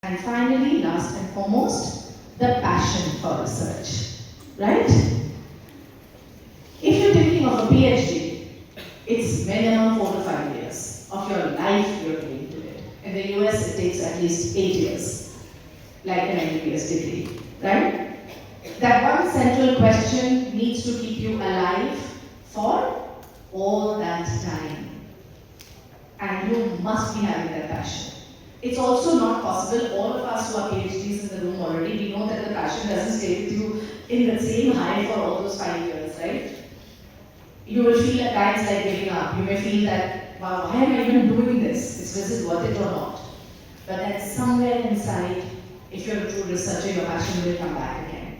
And finally, last and foremost, the passion for research, right? If you're thinking of a PhD, it's minimum 4 to 5 years of your life you're giving to it. In the US, it takes at least 8 years, like an MBBS degree, right? That one central question needs to keep you alive for all that time. And you must be having that passion. It's also not possible, all of us who are PhDs in the room already, we know that the passion doesn't stay with you in the same high for all those 5 years, right? You will feel at times like giving up. You may feel that, wow, why am I even doing this? Is this worth it or not? But then somewhere inside, if you're a true researcher, your passion will come back again.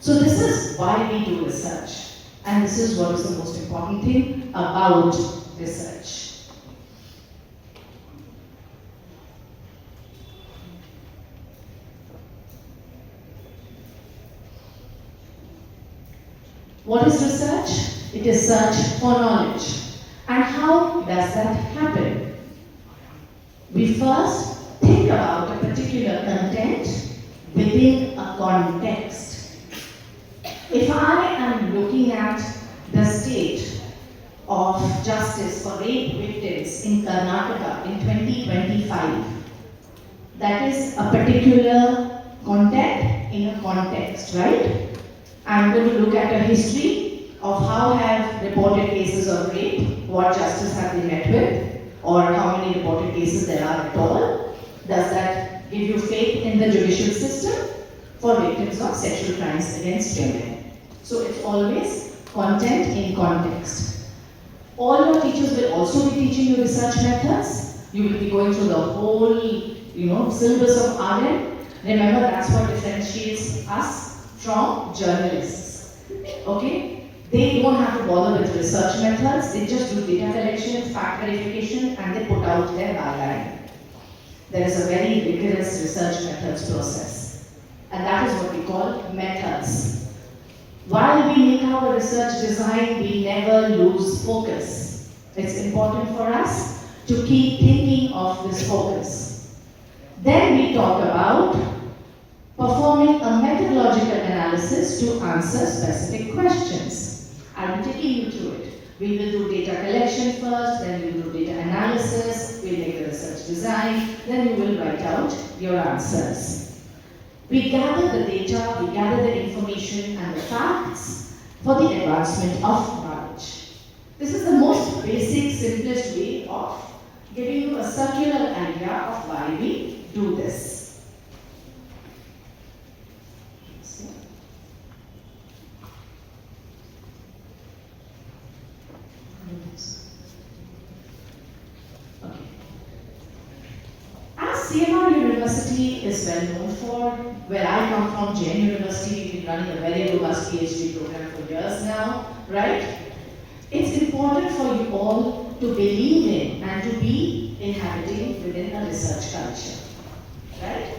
So this is why we do research. And this is what is the most important thing about research. What is research? It is search for knowledge. And how does that happen? We first think about a particular content within a context. If I am looking at the state of justice for rape victims in Karnataka in 2025, that is a particular content in a context, right? I'm going to look at a history of how have reported cases of rape, what justice have they met with, or how many reported cases there are at all. Does that give you faith in the judicial system for victims of sexual crimes against women? So it's always content in context. All your teachers will also be teaching you research methods. You will be going through the whole, syllabus of RM. Remember, that's what differentiates us from journalists, okay? They don't have to bother with research methods, they just do data collection, fact verification, and they put out their byline. There is a very rigorous research methods process, and that is what we call methods. While we make our research design, we never lose focus. It's important for us to keep thinking of this focus. Then we talk about performing a methodological analysis to answer specific questions. I'll be taking you through it. We will do data collection first, then we will do data analysis, we'll make the research design, then you will write out your answers. We gather the data, we gather the information and the facts for the advancement of knowledge. This is the most basic, simplest way of giving you a circular idea of why we do this. Okay. As CMR University is well known for, where I come from, JAIN University, we've been running a very robust PhD program for years now, right? It's important for you all to believe in and to be inhabiting within a research culture, right?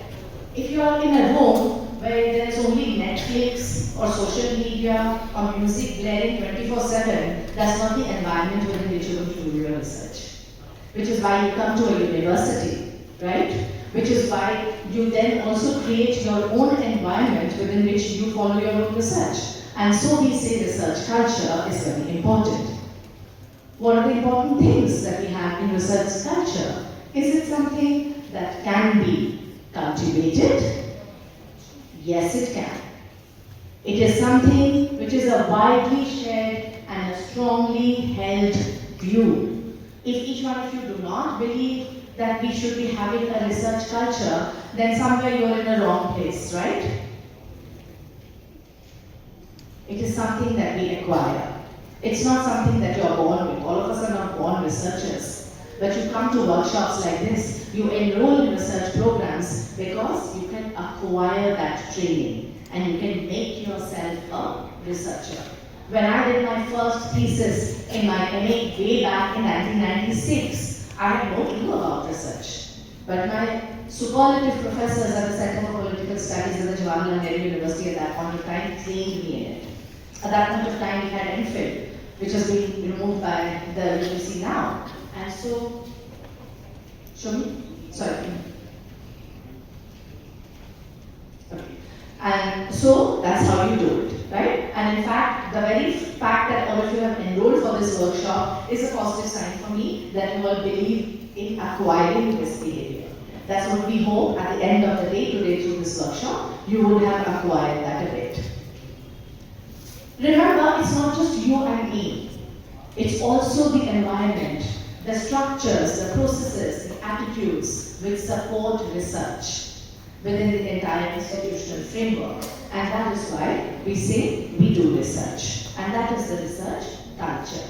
If you are in a room where there is only Netflix or social media or music blaring 24/7, that's not the environment within which you're going to do your research. Which is why you come to a university, right? Which is why you then also create your own environment within which you follow your own research. And so we say research culture is very important. What are the important things that we have in research culture? Is it something that can be cultivated? Yes, it can. It is something which is a widely shared and a strongly held view. If each one of you do not believe that we should be having a research culture, then somewhere you're in the wrong place, right? It is something that we acquire. It's not something that you're born with. All of us are not born researchers. But you come to workshops like this, you enroll in research programs because you can acquire that training and you can make yourself a researcher. When I did my first thesis in my MA way back in 1996, I had no clue about research. But my superlative professors at the Center for Political Studies at the Jawaharlal Nehru University at that point of time trained me in it. At that point of time, we had MPhil, which has been removed by the UGC now. And so, show me? Sorry. And so that's how you do it, right? And in fact, the very fact that all of you have enrolled for this workshop is a positive sign for me that you all believe in acquiring this behavior. That's what we hope at the end of the day today through this workshop, you would have acquired that a bit. Remember, it's not just you and me. It's also the environment, the structures, the processes, the attitudes which support research within the entire institutional framework. And that is why we say we do research. And that is the research culture.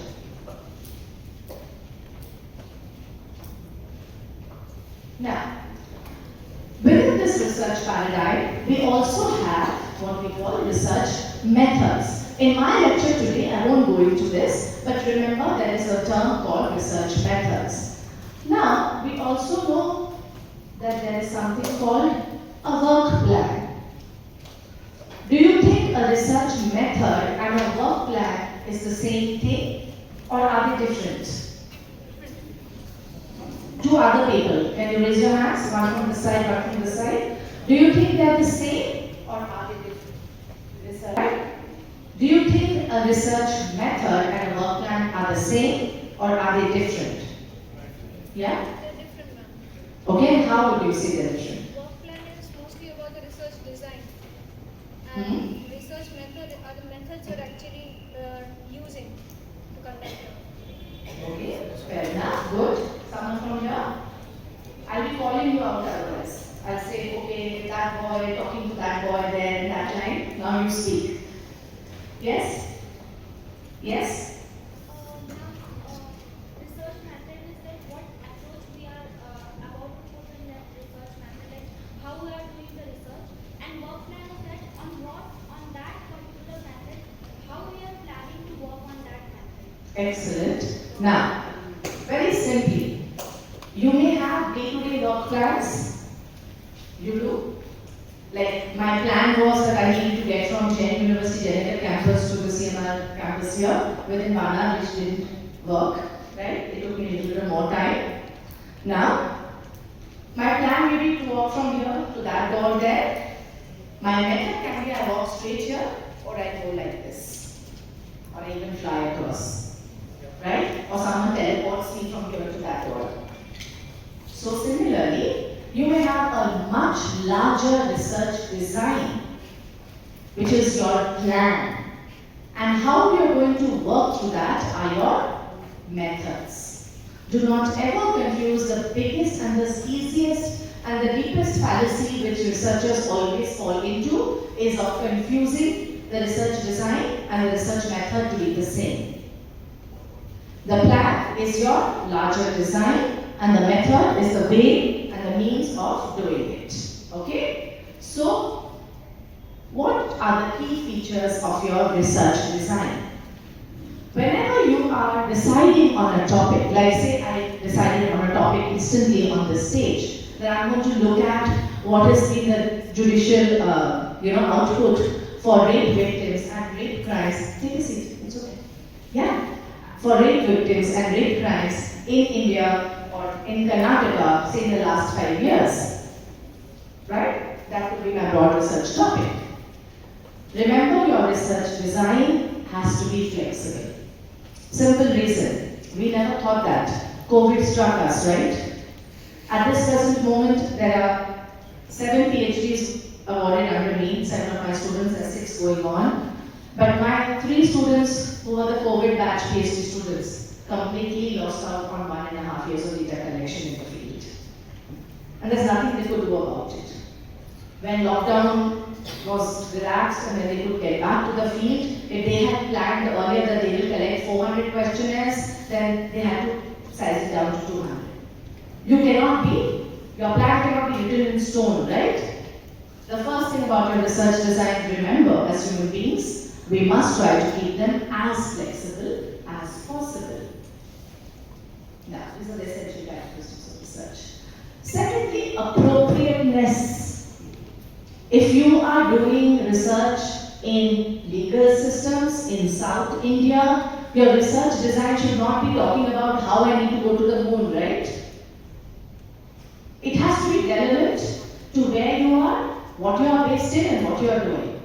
Now, within this research paradigm, we also have what we call research methods. In my lecture today, I won't go into this, but remember there is a term called research methods. Now, we also know that there is something called a work plan. Do you think a research method and a work plan is the same thing, or are they different? Two other people, can you raise your hands? One from the side, one from the side. Do you think they are the same, or are they different? Do you think a research method and a work plan are the same, or are they different? Yeah? They're different, ma'am. Okay, how would you say they're different? Work plan is mostly about the research design. And research method are the methods you're actually using to conduct it. Okay, fair enough, good. Someone from here? I'll be calling you out otherwise. I'll say, okay, that boy, talking to that boy there in that line, now you speak. Yes? Yes? Research method is like what approach we are about to put in that research method, like how we are doing the research, and work plan is that on that particular method, how we are planning to work on that method. Excellent. Now, very simply, you may have day-to-day work plans. You do. Like my plan was that I needed to get from JAIN University Jennett campus to the CMR campus here within 1 hour, which didn't work, right? It took me a little bit more time. Now, my plan may be to walk from here to that door there. My method can be I walk straight here, or I go like this, or I even fly across, right? Or someone teleports me from here to that door. So similarly, you may have a much larger research design, which is your plan. And how you are going to work through that are your methods. Do not ever confuse the biggest and the easiest and the deepest fallacy which researchers always fall into is of confusing the research design and the research method to be the same. The plan is your larger design and the method is the way and the means of doing it. Okay? So, what are the key features of your research design? Whenever you are deciding on a topic, like say I decided on a topic instantly on this stage, then I'm going to look at what has been the judicial output for rape victims and rape crimes. Take a seat, it's okay. Yeah. For rape victims and rape crimes in India or in Karnataka, say in the last 5 years. Right? That would be my broad research topic. Remember, your research design has to be flexible. Simple reason, we never thought that. COVID struck us, right? At this present moment, there are 7 PhDs awarded under me, 7 of my students and 6 going on. But my 3 students who were the COVID batch PhD students completely lost out on 1.5 years of data collection in the field. And there's nothing they could do about it. When lockdown was relaxed and then they could get back to the field, if they had planned earlier that they will collect 400 questionnaires, then they had to size it down to 200. Your plan cannot be written in stone, right? The first thing about your research design, remember, as human beings, we must try to keep them as flexible as possible. Now, these are the essential characteristics of research. Secondly, appropriateness. If you are doing research in legal systems in South India, your research design should not be talking about how I need to go to the moon, right? It has to be relevant to where you are, what you are based still in what you are doing.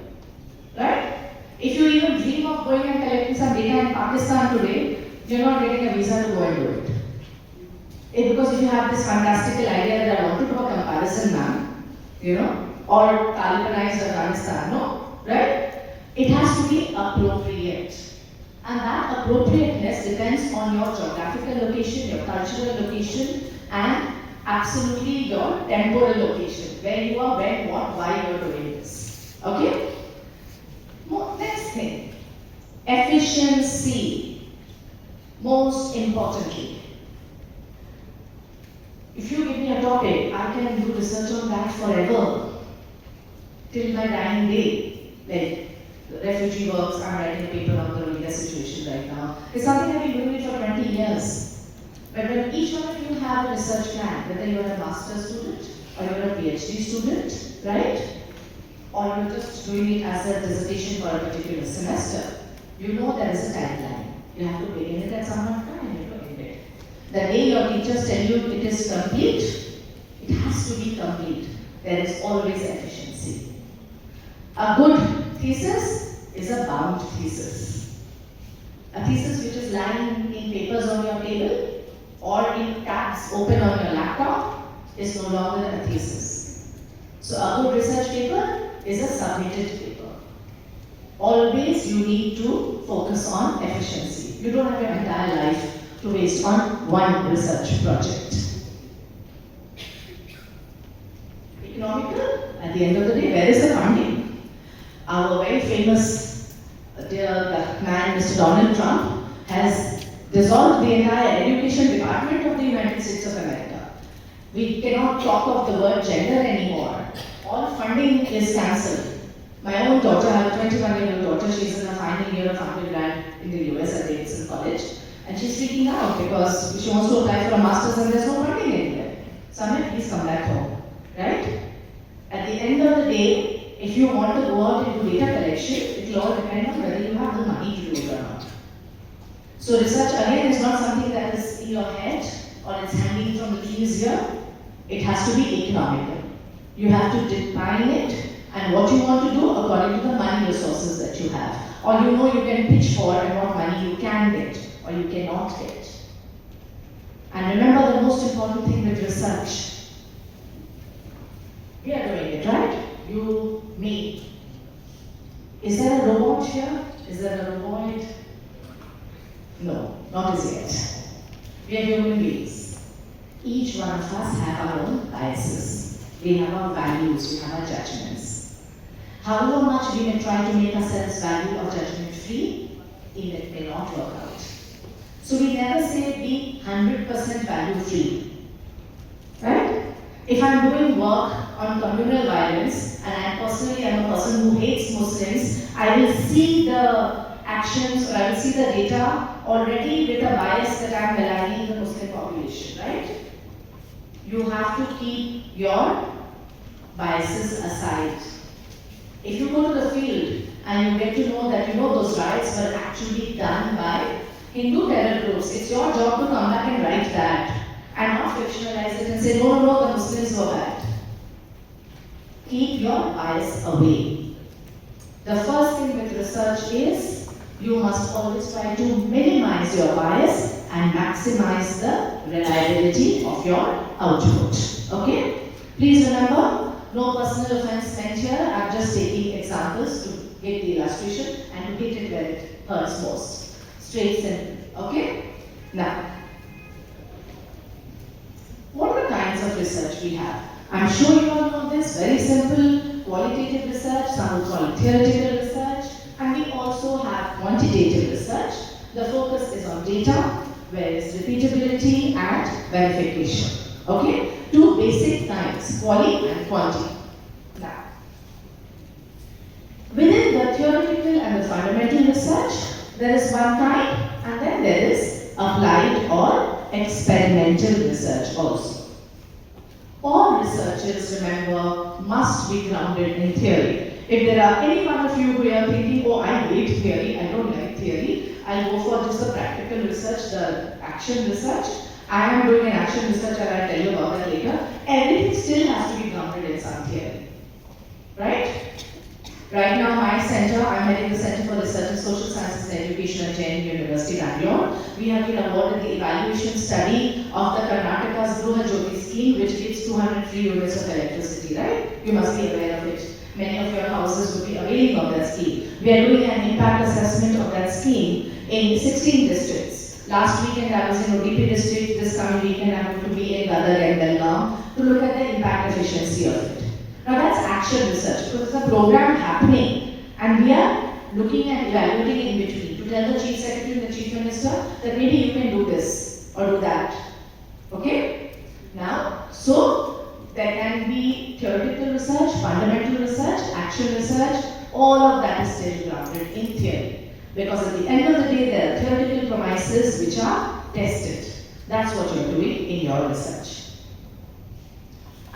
Right? If you even dream of going and collecting some data in Pakistan today, you're not getting a visa to go and do it. Because if you have this fantastical idea that I want to do a comparison, ma'am, or Talibanized Afghanistan, no, right? It has to be appropriate. And that appropriateness depends on your geographical location, your cultural location, and absolutely your temporal location, where you are, when, what, why you are doing this. Okay? Next thing, efficiency. Most importantly, if you give me a topic, I can do research on that forever, till my dying day. Like refugee works, I'm writing a paper on the Rohingya situation right now. It's something I've been doing it for 20 years. But when each one of you have a research plan, whether you're a master's student or you're a PhD student, right? Or you're just doing it as a dissertation for a particular semester, you know there is a timeline. You have to begin it at some point and you have to end it. The day your teachers tell you it is complete, it has to be complete. There is always efficiency. A good thesis is a bound thesis. A thesis which is lying in papers on your table or in tabs open on your laptop is no longer a thesis. So a good research paper is a submitted paper. Always you need to focus on efficiency. You don't have your entire life to waste on one research project. Economical, at the end of the day, where is the funding? Our very famous dear man, Mr. Donald Trump, has dissolved the entire education department of the United States of America. We cannot talk of the word gender anymore. All funding is cancelled. My own daughter, I have a 21-year-old daughter, she's in her final year of undergrad in the US at Davidson College. And she's freaking out because she wants to apply for a master's and there's no funding anywhere. Samir, please come back home. Right? At the end of the day, if you want to go out and do data collection, it will all depend on whether you have the money to do it or not. So research again is not something that is in your head or it's hanging from the trees here. It has to be economical. You have to define it and what you want to do according to the money resources that you have. Or you can pitch for and what money you can get or you cannot get. And remember the most important thing with research. We are doing it, right? You, me. Is there a robot here? Is there a roboid? No, not as yet. We are human beings. Each one of us have our own biases. We have our values, we have our judgments. However much we may try to make ourselves value or judgment free, it may not work out. So we never say be 100% value free. Right? If I'm doing work on communal violence and I personally am a person who hates Muslims, I will see the actions or I will see the data already with a bias that I'm maligning the Muslim population, right? You have to keep your biases aside. If you go to the field and you get to know that those riots were actually done by Hindu terror groups, it's your job to come back and write that and not fictionalize it and say, no, the Muslims were bad. Keep your bias away. The first thing with research is you must always try to minimize your bias and maximize the reliability of your output. Okay? Please remember, no personal offense meant here. I'm just taking examples to get the illustration and to hit it where it hurts most. Straight, simple. Okay? Now, what are the kinds of research we have? I'm sure you all know this, very simple, qualitative research, some would call it theoretical research, and we also have quantitative research. The focus is on data, whereas repeatability and verification. Okay? Two basic kinds, quali and quanti. Now, within the theoretical and the fundamental research, there is one kind, and then there is applied or experimental research also. All researchers, remember, must be grounded in theory. If there are any one of you who are thinking, oh, I hate theory, I don't like theory, I'll go for just the practical research, the action research. I am doing an action research and I'll tell you about that later. Everything still has to be grounded in some theory. Right? Right now, my center, I'm heading the Center for Research in Social Sciences and Education at JAIN University, Bangalore. We have been awarded the evaluation study of the Karnataka's Gruha Jyoti scheme, which gives 200 free units of electricity, right? You must be aware of it. Many of your houses would be availing of that scheme. We are doing an impact assessment of that scheme in 16 districts. Last weekend I was in ODP district, this coming weekend I'm going to be in Gadag and Belgaum to look at the impact efficiency of it. Now that's action research, because it's a program happening and we are looking at evaluating in between to tell the Chief Secretary and the Chief Minister that maybe you can do this or do that. Okay? Now, so there can be theoretical research, fundamental research, action research, all of that is still grounded in theory. Because at the end of the day, there are theoretical premises which are tested. That's what you're doing in your research.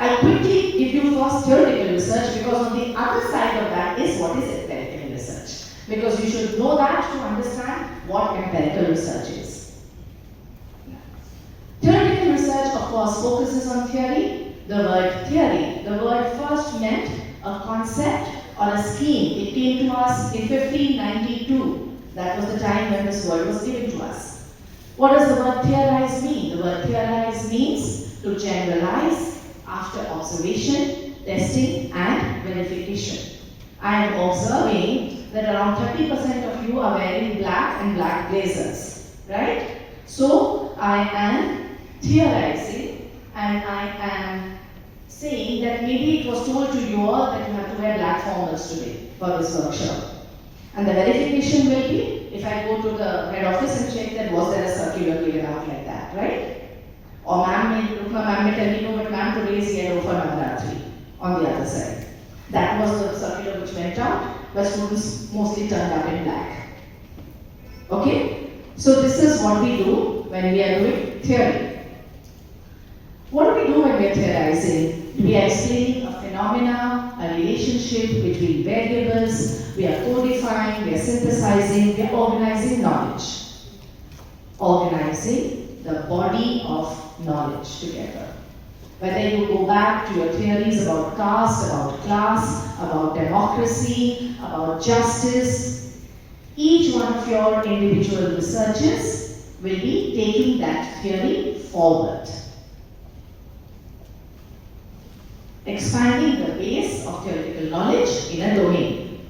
I'll quickly give you first theoretical research because on the other side of that is what is empirical research. Because you should know that to understand what empirical research is. Theoretical research, of course, focuses on theory. The word theory, the word first meant a concept or a scheme. It came to us in 1592. That was the time when this word was given to us. What does the word theorize mean? The word theorize means to generalize after observation, testing and verification. I am observing that around 30% of you are wearing black and black blazers, right? So I am theorizing and I am saying that maybe it was told to you all that you have to wear black formals today for this workshop. And the verification will be if I go to the head office and check that was there a circular given out like that, right? Or ma'am may tell me, no, but ma'am today is yellow for Navratri on the other side. That was the circular which went out, but students mostly turned up in black. Okay? So this is what we do when we are doing theory. What do we do when we are theorizing? We are explaining a phenomena, a relationship between variables, we are codifying, we are synthesizing, we are organizing knowledge. Organizing the body of knowledge together. Whether you go back to your theories about caste, about class, about democracy, about justice, each one of your individual researches will be taking that theory forward. Expanding the base of theoretical knowledge in a domain.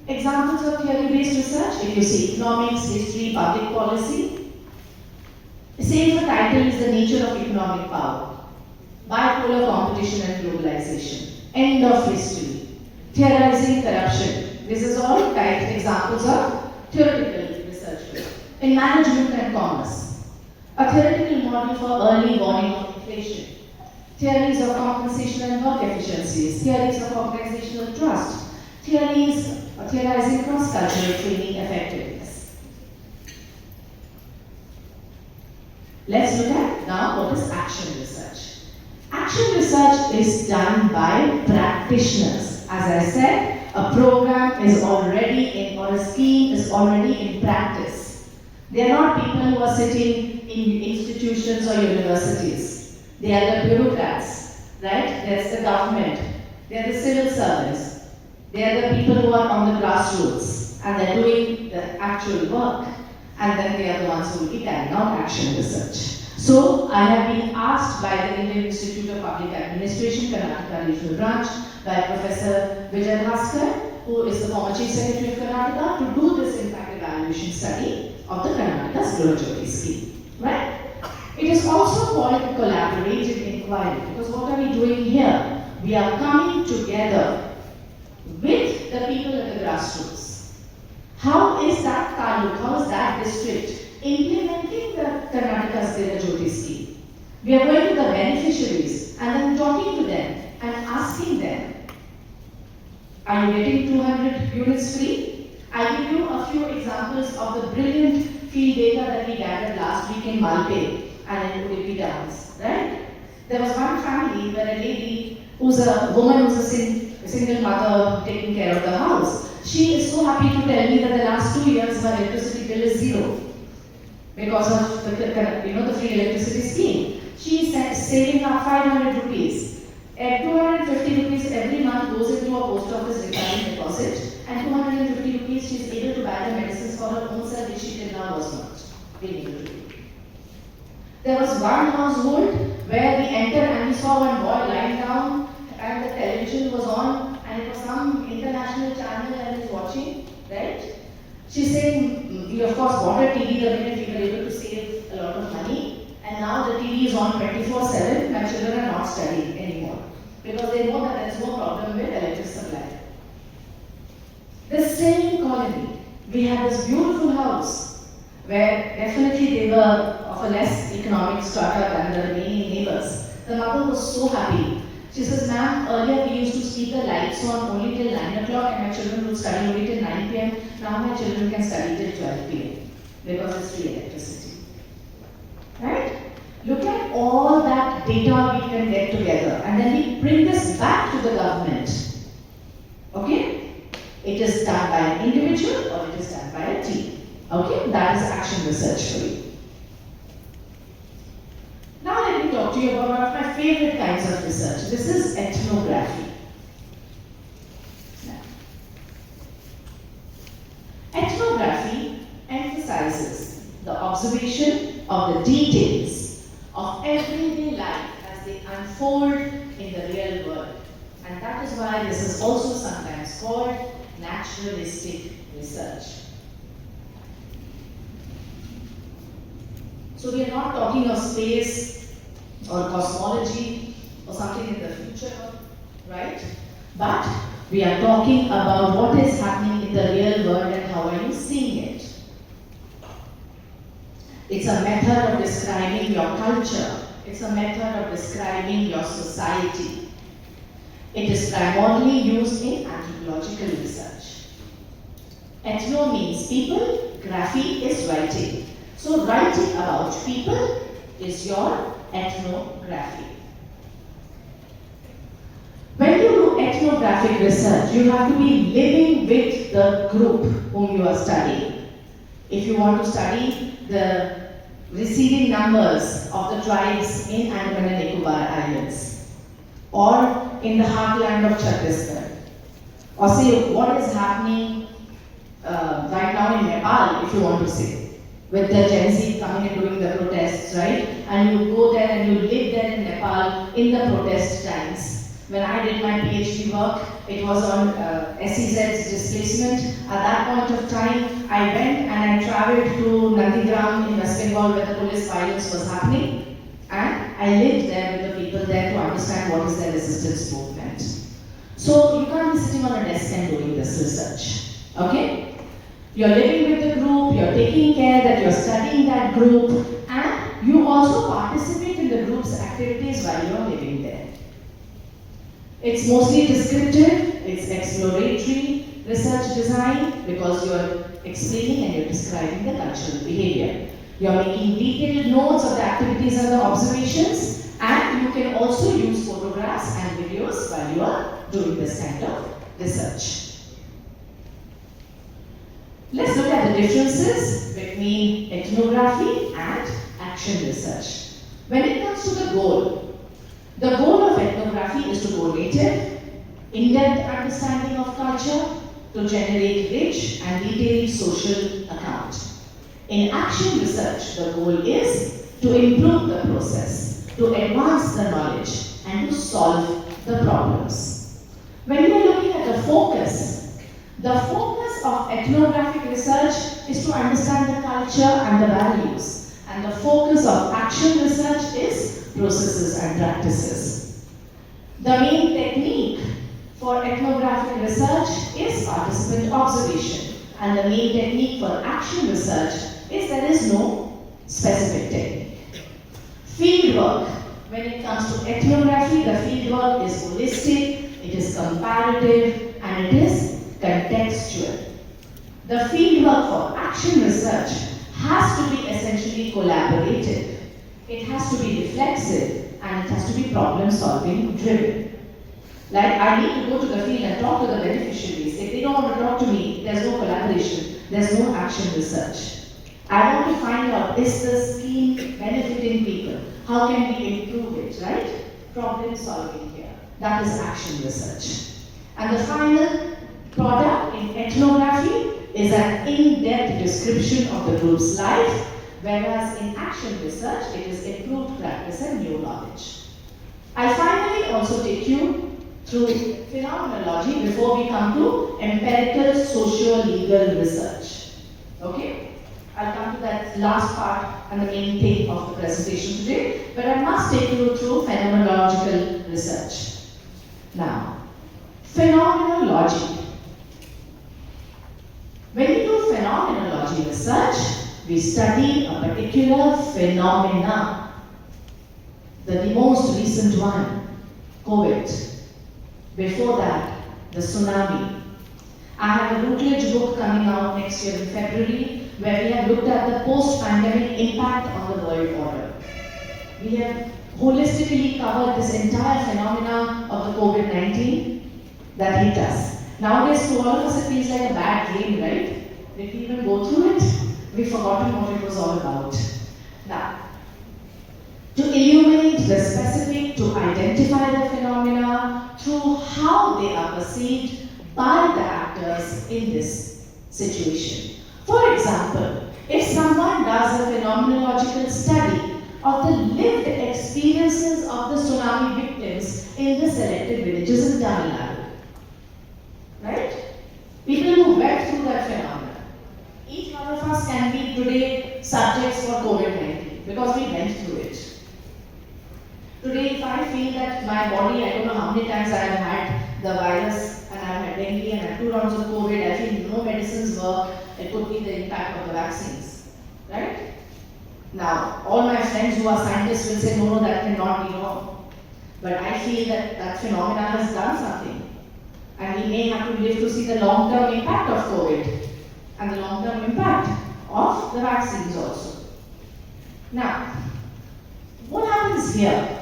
Examples of theory-based research, if you see economics, history, public policy. Say if a title is the nature of economic power, bipolar competition and globalization, end of history, theorizing corruption. This is all typed examples of theoretical research. In management and commerce, a theoretical model for early warning of inflation. Theories of compensation and work efficiencies, theories of organizational trust, theorizing cross-cultural training effectiveness. Let's look at now what is action research. Action research is done by practitioners. As I said, a program is already in, or a scheme is already in practice. They are not people who are sitting in institutions or universities. They are the bureaucrats, right? That's the government. They are the civil servants. They are the people who are on the grassroots and they're doing the actual work. And then they are the ones who will be carrying out action research. So I have been asked by the Indian Institute of Public Administration, Karnataka Regional Branch, by Professor Vijay Bhaskar, who is the former Chief Secretary of Karnataka, to do this impact evaluation study of the Karnataka's Gruha Jyoti scheme, right? It is also called a collaborative inquiry because what are we doing here? We are coming together with the people at the grassroots. How is that taluk, how is that district implementing the Karnataka's Gruha Jyoti scheme? We are going to the beneficiaries and then talking to them and asking them, are you getting 200 units free? I'll give you a few examples of the brilliant field data that we gathered last week in Malpe and in Udupi towns, right? There was one family where a lady who's a woman who's a single mother taking care of the house. She is so happy to tell me that the last 2 years her electricity bill is zero because of the free electricity scheme. She is saving up 500 rupees 250 rupees every month goes into a post office recurring deposit, and 250 rupees she is able to buy the medicines for her own self, which she till now was not able to do. There was one household where we entered and we saw one boy lying down and the television was on and it was some international channel and he's watching, right? She's saying, we of course bought a TV the minute we were able to save a lot of money, and now the TV is on 24/7, my children are not studying anymore because they know that there is no problem with electric supply. The same colony, we had this beautiful house where definitely they were of a less economic strata than the remaining neighbors. The mother was so happy. She says, ma'am, earlier we used to keep the lights on only till 9 o'clock and my children would study only till 9 p.m. Now my children can study till 12 p.m. because it's free electricity. Right? Look at all that data we can get together and then we bring this back to the government. Okay? It is done by an individual or it is done by a team. Okay? That is action research for you. Now let me talk to you about one of my favorite kinds of research. This is ethnography. Ethnography emphasizes the observation of the details of everyday life as they unfold in the real world. And that is why this is also sometimes called naturalistic research. So we are not talking of space or cosmology or something in the future, right? But we are talking about what is happening in the real world and how are you seeing it. It's a method of describing your culture. It's a method of describing your society. It is primarily used in anthropological research. Ethno means people, graphy is writing. So writing about people is your ethnography. When you do ethnographic research, you have to be living with the group whom you are studying. If you want to study the receiving numbers of the tribes in Andaman and Nicobar Islands, or in the heartland of Chhattisgarh, or say what is happening right now in Nepal, if you want to say, with the Gen Z coming and doing the protests, right? And you go there and you live there in Nepal in the protest times. When I did my PhD work, it was on SEZ's displacement. At that point of time, I went and I traveled to Nandigram in West Bengal where the police violence was happening. And I lived there with the people there to understand what is their resistance movement. So you can't be sitting on a desk and doing this research, okay? You're living with the group, you're taking care that you're studying that group, and you also participate in the group's activities while you're living there. It's mostly descriptive, it's exploratory research design because you're explaining and you're describing the cultural behavior. You're making detailed notes of the activities and the observations, and you can also use photographs and videos while you are doing this kind of research. Let's look at the differences between ethnography and action research. When it comes to the goal of ethnography is to go native, in-depth understanding of culture, to generate rich and detailed social account. In action research, the goal is to improve the process, to advance the knowledge, and to solve the problems. When we are looking at the focus of ethnographic research is to understand the culture and the values, and the focus of action research is processes and practices. The main technique for ethnographic research is participant observation, and the main technique for action research is there is no specific technique. Fieldwork, when it comes to ethnography, the fieldwork is holistic, it is comparative, and it is contextual. The fieldwork for action research has to be essentially collaborative. It has to be reflexive and it has to be problem-solving driven. Like I need to go to the field and talk to the beneficiaries. If they don't want to talk to me, there's no collaboration, there's no action research. I want to find out, is the scheme benefiting people? How can we improve it, right? Problem solving here. That is action research. And the final product in ethnography is an in-depth description of the group's life, whereas in action research, it is improved practice and new knowledge. I'll finally also take you through phenomenology before we come to empirical socio-legal research. Okay? I'll come to that last part and the main thing of the presentation today, but I must take you through phenomenological research. Now, phenomenology. When we do phenomenology research, we study a particular phenomena. The most recent one, COVID. Before that, the tsunami. I have a Routledge book coming out next year in February, where we have looked at the post-pandemic impact on the world order. We have holistically covered this entire phenomena of the COVID-19 that hit us. Nowadays, to all of us, it feels like a bad game, right? Did we even go through it? We've forgotten what it was all about. Now, to illuminate the specific, to identify the phenomena through how they are perceived by the actors in this situation. For example, if someone does a phenomenological study of the lived experiences of the tsunami victims in the selected villages in Tamil Nadu, right? People who went through that phenomenon. Each one of us can be today subjects for COVID-19 because we went through it. Today, if I feel that my body, I don't know how many times I have had the virus and I have had dengue and I have 2 rounds of COVID, I feel no medicines work, it could be the impact of the vaccines, right? Now, all my friends who are scientists will say, no, that cannot be wrong. But I feel that that phenomena has done something. And we may have to live to see the long-term impact of COVID and the long-term impact of the vaccines also. Now, what happens here?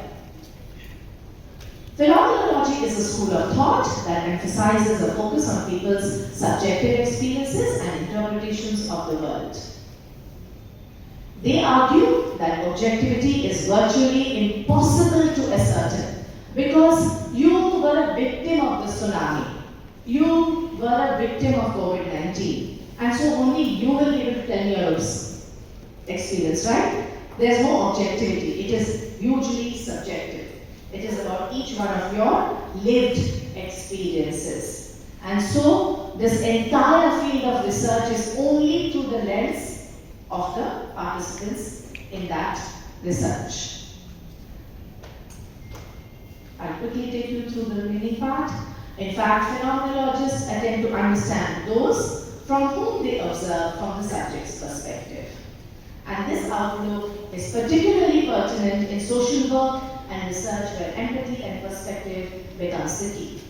Phenomenology is a school of thought that emphasizes a focus on people's subjective experiences and interpretations of the world. They argue that objectivity is virtually impossible to ascertain because you were a victim of the tsunami. You were a victim of COVID-19. And so only you will be able to tell me your experience, right? There's no objectivity. It is hugely subjective. It is about each one of your lived experiences. And so, this entire field of research is only through the lens of the participants in that research. I'll quickly take you through the remaining part. In fact, phenomenologists attempt to understand those from whom they observe from the subject's perspective. And this outlook is particularly pertinent in social work and research where empathy and perspective becomes the key.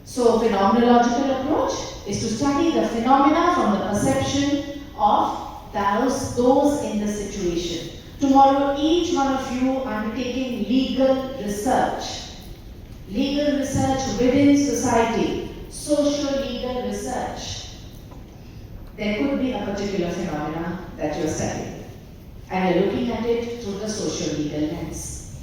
So, phenomenological approach is to study the phenomena from the perception of those in the situation. Tomorrow, each one of you undertaking legal research within society, social-legal research. There could be a particular phenomena that you're studying, and you're looking at it through the social-legal lens.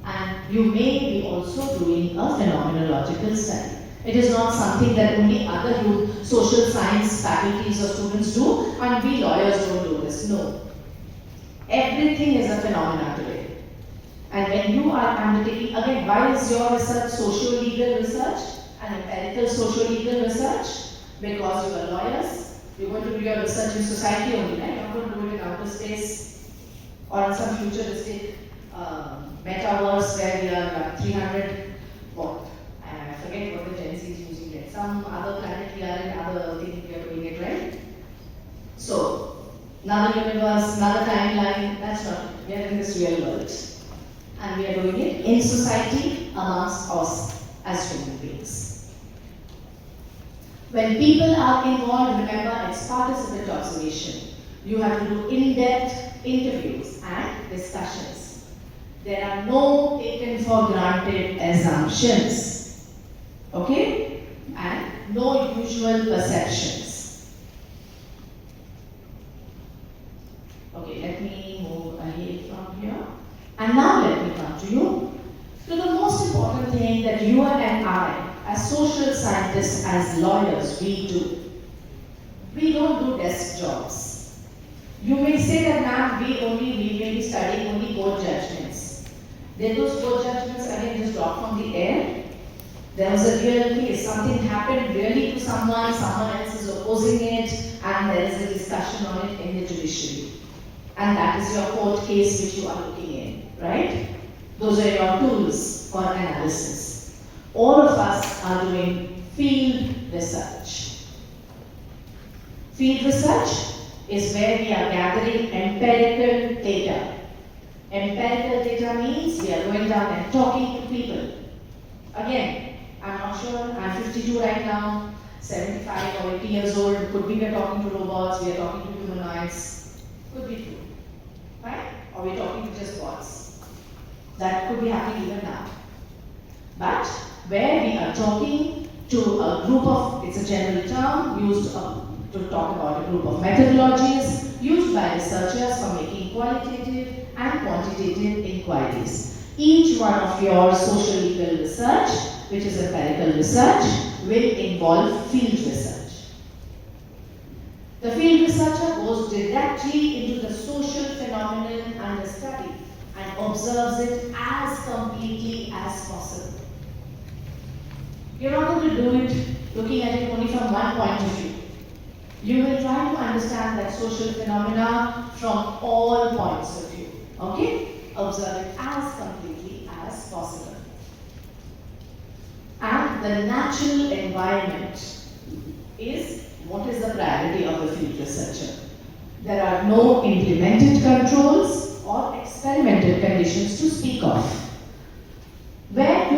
And you may be also doing a phenomenological study. It is not something that only other social science faculties or students do, and we lawyers don't do this. No. Everything is a phenomenon today. And when you are undertaking, again, why is your research social-legal research and empirical social-legal research? Because you are lawyers. You're going to do your research in society only, right? You're not going to do it in outer space or in some futuristic metaverse where we are 300, what? I forget what the Gen Z is using it. Some other planet we are in, other thing we are doing it, right? So, another universe, another timeline, that's not it. We are in this real world. And we are doing it in society amongst us as human beings. When people are involved, remember it's participant observation. You have to do in-depth interviews and discussions. There are no taken for granted assumptions. Okay? And no usual perceptions. Okay, let me move ahead from here. And now let me come to you. to the most important thing that you and I, as social scientists, as lawyers, we do. We don't do desk jobs. You may say that, ma'am, we may be studying only court judgments. Then those court judgments again just drop from the air. There was a real case, something happened really to someone else is opposing it, and there is a discussion on it in the judiciary. And that is your court case which you are looking in, right? Those are your tools for analysis. All of us are doing field research. Field research is where we are gathering empirical data. Empirical data means we are going down and talking to people. Again, I'm not sure, I'm 52 right now, 75 or 80 years old, could be we are talking to robots, we are talking to humanoids, could be true, right? Or we're talking to just bots. That could be happening even now. But where we are talking to a group of, it's a general term used to talk about a group of methodologies used by researchers for making qualitative and quantitative inquiries. Each one of your social legal research, which is empirical research, will involve field research. The field researcher goes directly into the social phenomenon under study and observes it as completely as possible. You're not going to do it looking at it only from one point of view. You will try to understand that social phenomena from all points of view. Okay? Observe it as completely as possible. And the natural environment is what is the priority of the field researcher. There are no implemented controls or experimental conditions to speak of. Where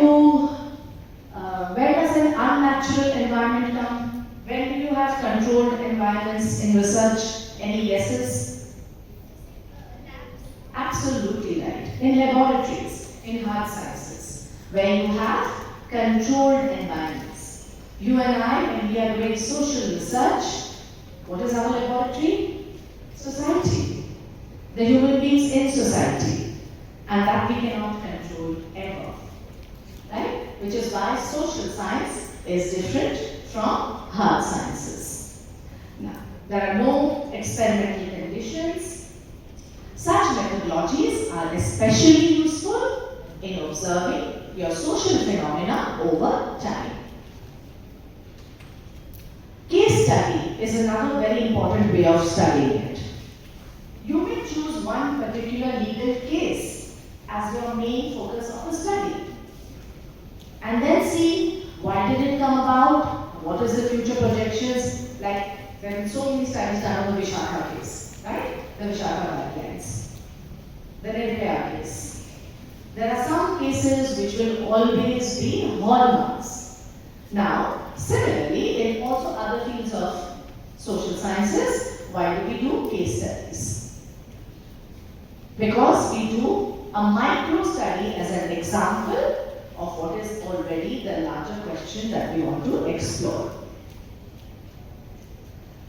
does an unnatural environment come? When do you have controlled environments in research? Any guesses? Absolutely right. In laboratories, in hard sciences, where you have controlled environments. You and I, when we are doing social research, what is our laboratory? Society. The human beings in society. And that we cannot control ever. Right? Which is why social science is different from hard sciences. Now, there are no experimental conditions. Such methodologies are especially useful in observing your social phenomena over time. Case study is another very important way of studying it. You may choose one particular legal case as your main focus of the study. And then see why did it come about, what is the future projections, like there have been so many studies done on the Vishaka case, right? The Vishaka guidelines, the Nirbhaya case. There are some cases which will always be hallmarks. Now, similarly, in also other fields of social sciences, why do we do case studies? Because we do a micro study as an example of what is already the larger question that we want to explore.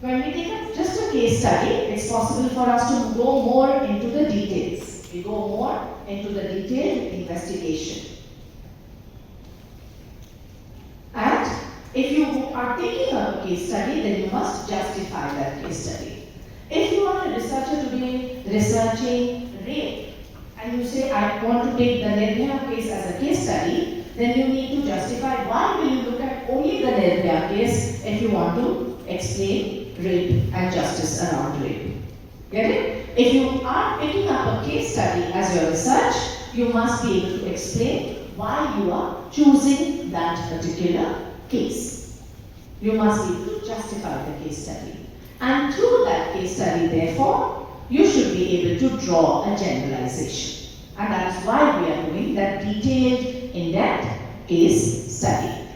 When we take just a case study, it's possible for us to go more into the details. We go more into the detailed investigation. And if you are taking a case study, then you must justify that case study. If you are a researcher today researching rape, and you say, I want to take the Nirbhaya case as a case study, then you need to justify why will you look at only the Nirbhaya case if you want to explain rape and justice around rape. Get it? If you are picking up a case study as your research, you must be able to explain why you are choosing that particular case. You must be able to justify the case study. And through that case study, therefore, you should be able to draw a generalization. And that is why we are doing that detailed, in-depth case study.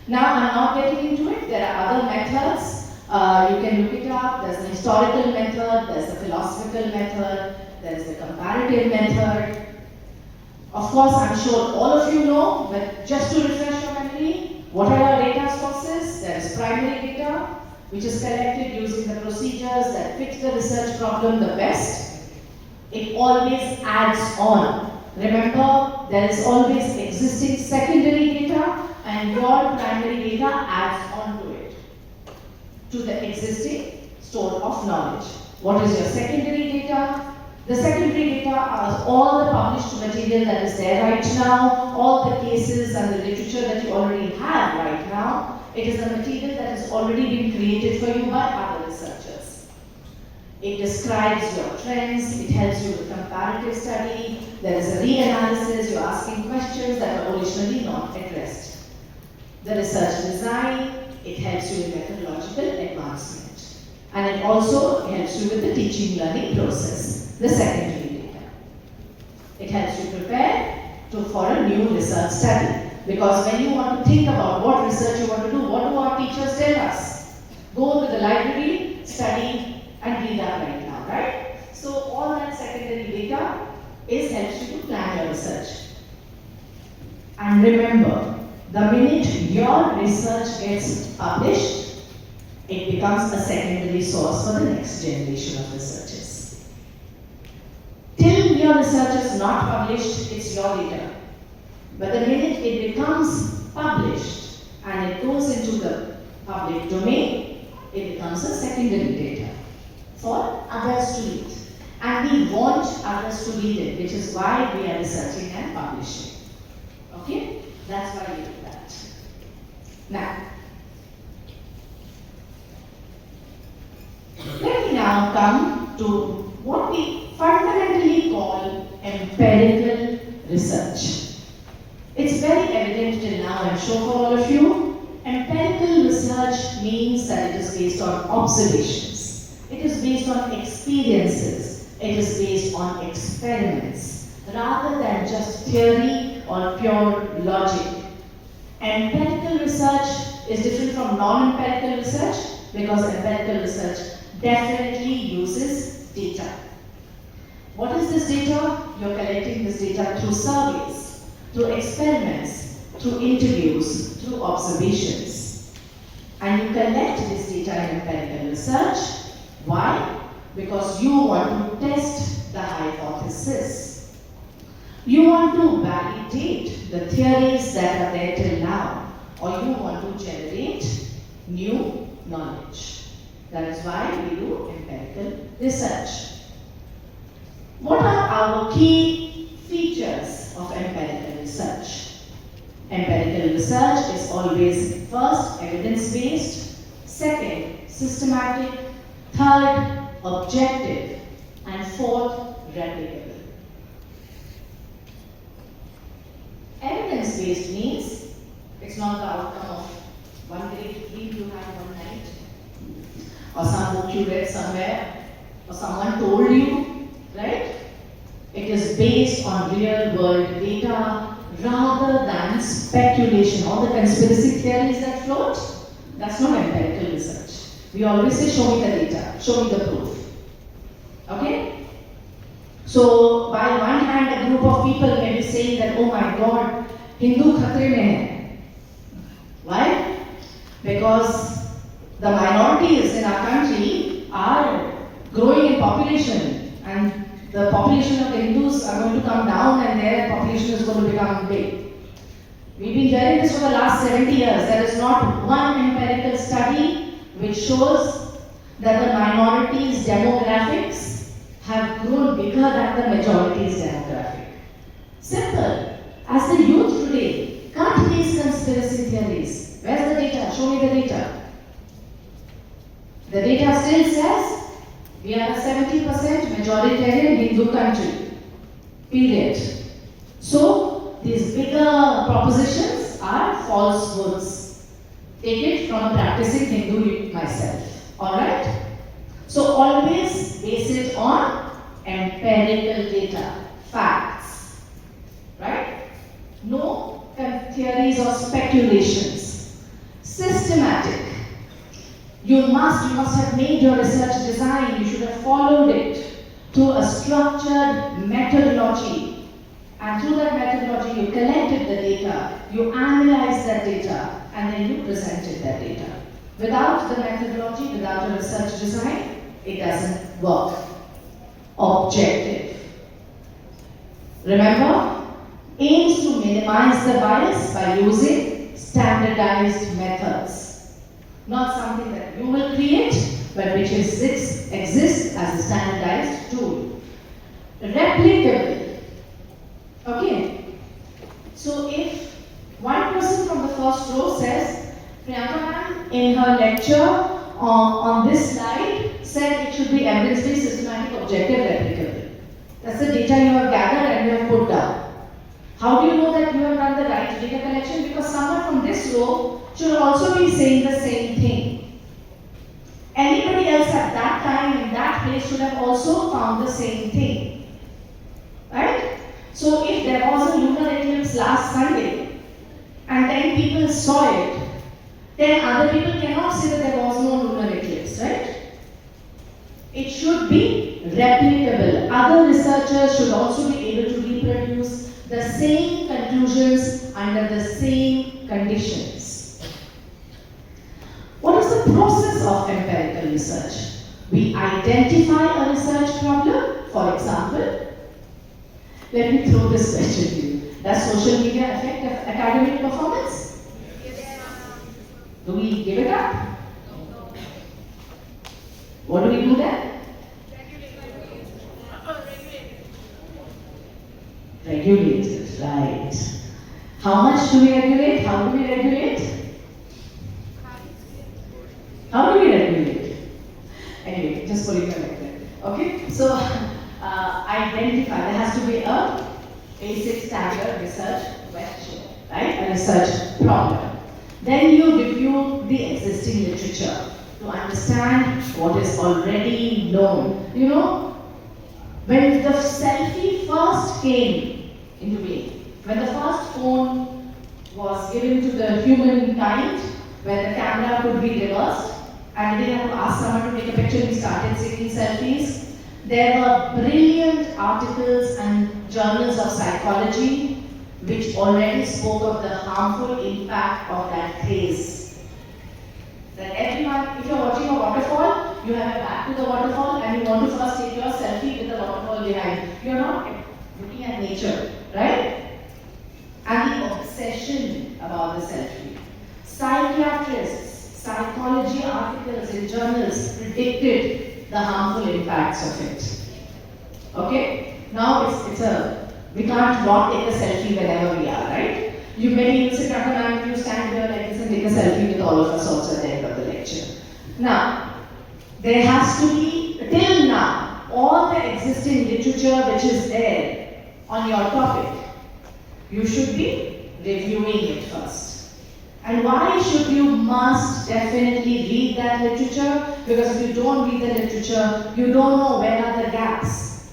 Now, I'm not getting into it. There are other methods. You can look it up. There's the historical method, there's the philosophical method, there's the comparative method. Of course, I'm sure all of you know, but just to refresh your memory, what are your data sources? There is primary data, which is collected using the procedures that fit the research problem the best. It always adds on. Remember, there is always existing secondary data and your primary data adds on to it, to the existing store of knowledge. What is your secondary data? The secondary data are all the published material that is there right now, all the cases and the literature that you already have right now. It is the material that has already been created for you by other researchers. It describes your trends, it helps you with comparative study, there is a reanalysis, you're asking questions that were originally not addressed. The research design, it helps you in methodological advancement. And it also helps you with the teaching learning process, the secondary data. It helps you prepare for a new research study. Because when you want to think about what research you want to do, what do our teachers tell us? Go to the library, study, and read up right now, right? So all that secondary data helps you to plan your research. And remember, the minute your research gets published, it becomes a secondary source for the next generation of researchers. Till your research is not published, it's your data. But the minute it becomes published and it goes into the public domain, it becomes a secondary data for others to read. And we want others to read it, which is why we are researching and publishing. Okay? That's why we do that. Now, let me now come to what we fundamentally call empirical research. It's very evident till now, I'm sure for all of you. Empirical research means that it is based on observations. It is based on experiences. It is based on experiments, rather than just theory or pure logic. Empirical research is different from non-empirical research because empirical research definitely uses data. What is this data? You're collecting this data through surveys, through experiments, through interviews, through observations. And you collect this data in empirical research. Why? Because you want to test the hypothesis. You want to validate the theories that are there till now, or you want to generate new knowledge. That is why we do empirical research. What are our key features of empirical research? Empirical research is always first evidence-based, second systematic, third objective, and fourth replicable. Evidence-based means it's not the outcome of one great dream you had one night, or some book you read somewhere, or someone told you, right? It is based on real world data rather than speculation. All the conspiracy theories that float, that's not empirical research. We always say, show me the data, show me the proof. Okay? So, by one hand, a group of people may be saying that, oh my God, Hindu khatre mein hai. Why? Because the minorities in our country are growing in population, and the population of the Hindus are going to come down and their population is going to become big. We've been hearing this for the last 70 years. There is not one empirical study which shows that the minorities' demographics have grown bigger than the majority's demographic. Simple. As the youth today can't face conspiracy theories. Where's the data? Show me the data. The data still says we are a 70% majoritarian Hindu country. Period. So, these bigger propositions are falsehoods. Take it from a practicing Hindu myself. Alright? So, always base it on empirical data, facts. Right? No theories or speculations. Systematic. You must have made your research design, you should have followed it through a structured methodology. And through that methodology, you collected the data, you analyzed that data, and then you presented that data. Without the methodology, without a research design, it doesn't work. Objective. Remember, aims to minimize the bias by using standardized methods. Not something that you will create, but which exists as a standardized tool. Replicable. Okay. So if one person from the first row says, Priyanka ma'am in her lecture on this slide said it should be evidence-based, systematic, objective, replicable. That's the data you have gathered and you have put down. How do you know that you have done the right data collection? Because someone from this row should also be saying the same thing. Anybody else at that time in that place should have also found the same thing. Right? So if there was a lunar eclipse last Sunday and 10 people saw it, then other people cannot say that there was no lunar eclipse, right? It should be replicable. Other researchers should also be able to reproduce the same conclusions under the same conditions. What is the process of empirical research? We identify a research problem. For example, let me throw this question to you. Does social media affect academic performance? Do we give it up? What do we do then? Regulate it, right. How much do we regulate? How do we regulate? How do we regulate? Anyway, just putting it like that. Okay, so identify. There has to be a basic standard research question, right? A research problem. Then you review the existing literature to understand what is already known. You know, when the selfie first came into being, when the first phone was given to the humankind, where the camera could be reversed, and they had to ask someone to take a picture, we started taking selfies. There were brilliant articles and journals of psychology which already spoke of the harmful impact of that craze. That everyone, if you're watching a waterfall, you have a back to the waterfall and you want to first take your selfie with the waterfall behind. You're not looking at nature, right? And the obsession about the selfie. Psychiatrists, psychology articles in journals predicted the harmful impacts of it. Okay? Now we can't not take a selfie whenever we are, right? Maybe you sit down and you stand here like this and take a selfie with all of us also at the end of the lecture. Now, there has to be, till now, all the existing literature which is there on your topic, you should be reviewing it first. And why should you must definitely read that literature? Because if you don't read the literature, you don't know where are the gaps.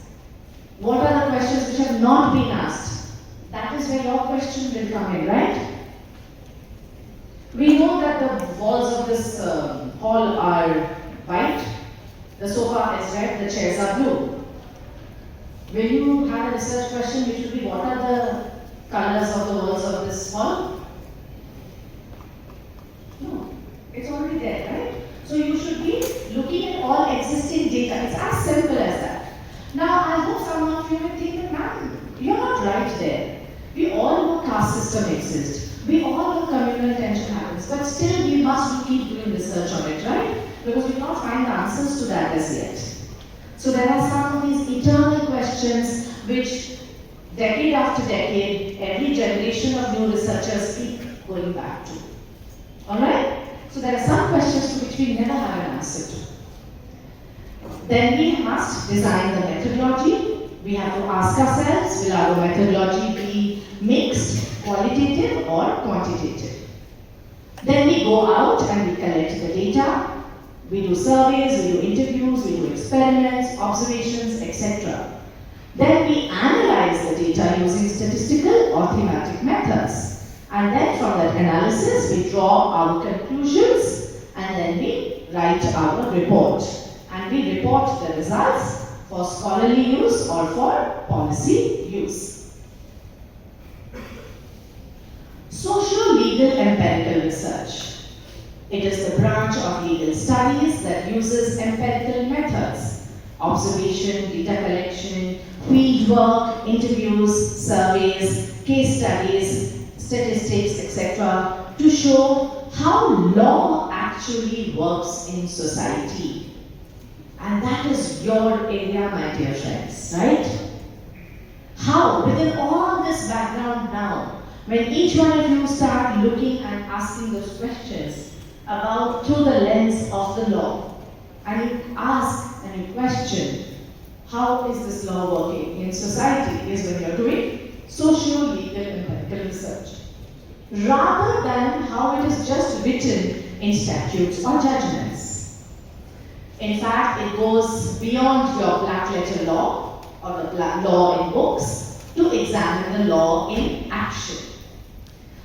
What are the questions which have not been asked? That is where your question will come in, right? We know that the walls of this hall are white, the sofa is red, the chairs are blue. Will you have a research question which will be what are the colors of the walls of this hall? No, it's already there, right? So you should be looking at all existing data. It's as simple as that. Now, I hope some of you will think that, ma'am, you're not right there. We all know caste system exists. We all know communal tension happens. But still, we must keep doing research on it, right? Because we cannot find the answers to that as yet. So there are some of these eternal questions which, decade after decade, every generation of new researchers keep going back to. Alright? So there are some questions to which we never have an answer to. Then we must design the methodology. We have to ask ourselves, will our methodology be mixed, qualitative or quantitative? Then we go out and we collect the data. We do surveys, we do interviews, we do experiments, observations, etc. Then we analyze the data using statistical or thematic methods. And then from that analysis, we draw our conclusions and then we write our report. And we report the results for scholarly use or for policy use. Socio-legal empirical research. It is the branch of legal studies that uses empirical methods, observation, data collection, field fieldwork, interviews, surveys, case studies, statistics, etc. to show how law actually works in society. And that is your area, my dear friends, right? How, within all this background now, when each one of you start looking and asking those questions about through the lens of the law, and you ask and you question, how is this law working in society, is when you're doing socio-legal empirical research, rather than how it is just written in statutes or judgments. In fact, it goes beyond your black letter law or the law in books to examine the law in action.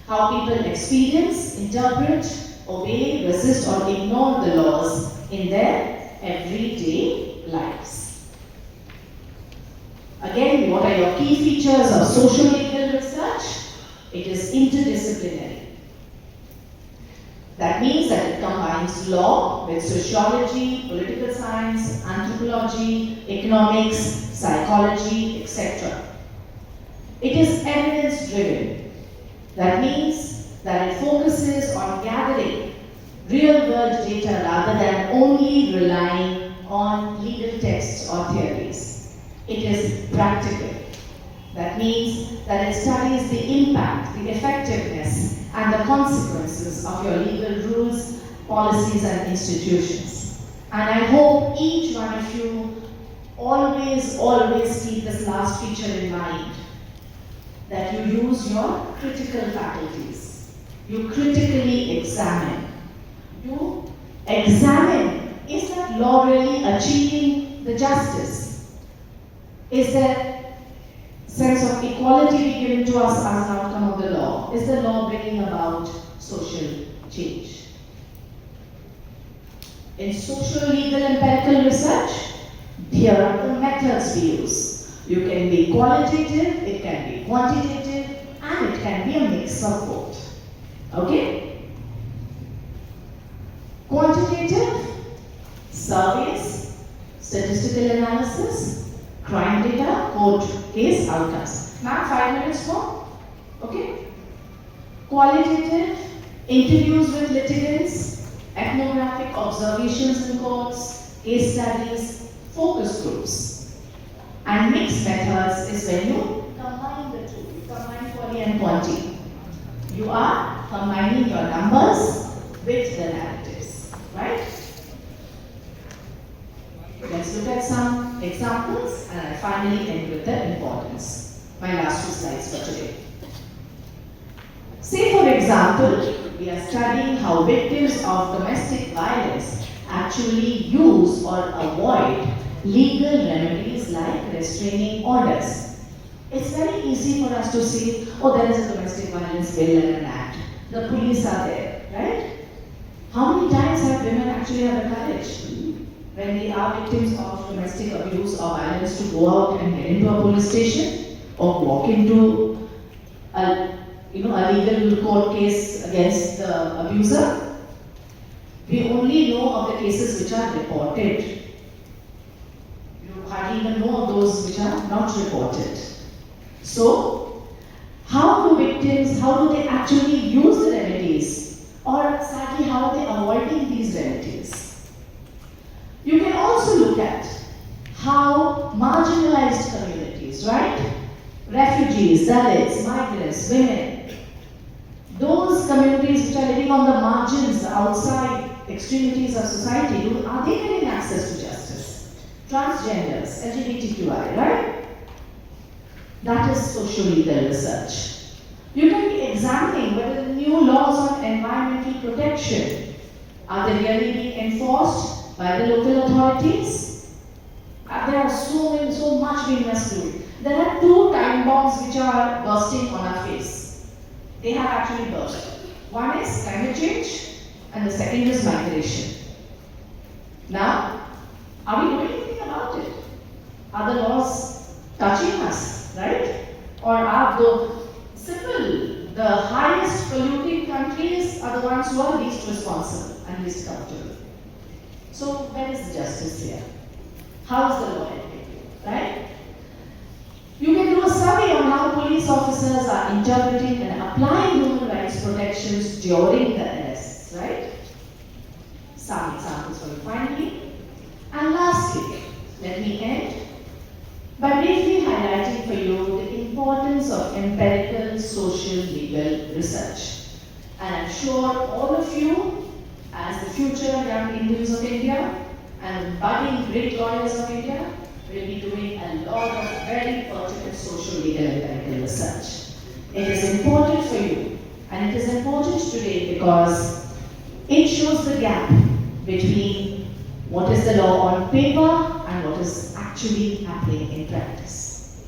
How people experience, interpret, obey, resist or ignore the laws in their everyday lives. Again, what are your key features of socio-legal research? It is interdisciplinary. That means that it combines law with sociology, political science, anthropology, economics, psychology, etc. It is evidence-driven. That means that it focuses on gathering real-world data rather than only relying on legal texts or theories. It is practical. That means that it studies the impact, the effectiveness, and the consequences of your legal rules, policies, and institutions. And I hope each one of you always keep this last feature in mind, that you use your critical faculties. You critically examine. You examine, is that law really achieving the justice? Is there sense of equality be given to us as an outcome of the law? Is the law bringing about social change? In social-legal empirical research, here are the methods we use. You can be qualitative, it can be quantitative, and it can be a mix of both. Okay? Quantitative, surveys, statistical analysis, crime data, court case outcomes. Ma'am, 5 minutes more. Okay? Qualitative, interviews with litigants, ethnographic observations in courts, case studies, focus groups. And mixed methods is when you combine the two. You combine quality and quantity. You are combining your numbers with the narratives. Right? Let's look at some examples and I finally end with the importance. My last 2 slides for today. Say for example, we are studying how victims of domestic violence actually use or avoid legal remedies like restraining orders. It's very easy for us to say, oh, there is a domestic violence bill and an act. The police are there, right? How many times have women actually had the courage, when they are victims of domestic abuse or violence, to go out and get into a police station or walk into a legal court case against the abuser? We only know of the cases which are reported. You hardly even know of those which are not reported. So, how do they actually use the remedies? Or sadly, how are they avoiding these remedies? You can also look at how marginalized communities, right? Refugees, Dalits, migrants, women, those communities which are living on the margins, outside extremities of society, are they getting access to justice? Transgenders, LGBTQI, right? That is socio-legal research. You can be examining whether the new laws on environmental protection, are they really being enforced by the local authorities? There are so much we must do. There are 2 time bombs which are bursting on our face. They have actually burst. One is climate change and the second is migration. Now, are we doing anything about it? Are the laws touching us, right? Or are the highest polluting countries are the ones who are least responsible and least comfortable? So where is the justice here? How is the law helping you, right? police officers are interpreting and applying human rights protections during the arrests, right? Some examples for you finally. And lastly, let me end by briefly highlighting for you the importance of empirical social legal research. And I'm sure all of you, as the future young Indians of India and budding great lawyers of India, will be doing a lot of very pertinent social legal empirical research. It is important for you, and it is important today because it shows the gap between what is the law on paper and what is actually happening in practice.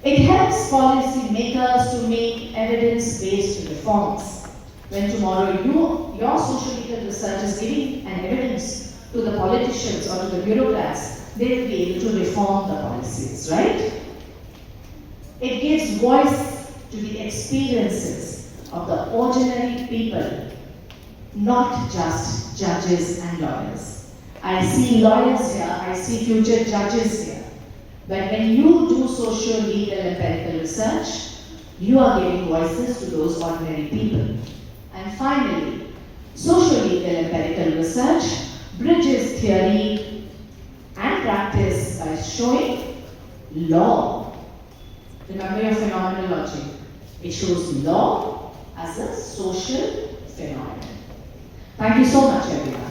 It helps policy makers to make evidence-based reforms. When tomorrow your social legal research is giving an evidence to the politicians or to the bureaucrats, they will be able to reform the policies, right? It gives voice to the experiences of the ordinary people, not just judges and lawyers. I see lawyers here, I see future judges here. But when you do social legal empirical research, you are giving voices to those ordinary people. And finally, social legal empirical research bridges theory and practice by showing law. Remember your phenomenology. It shows law as a social phenomenon. Thank you so much, everyone.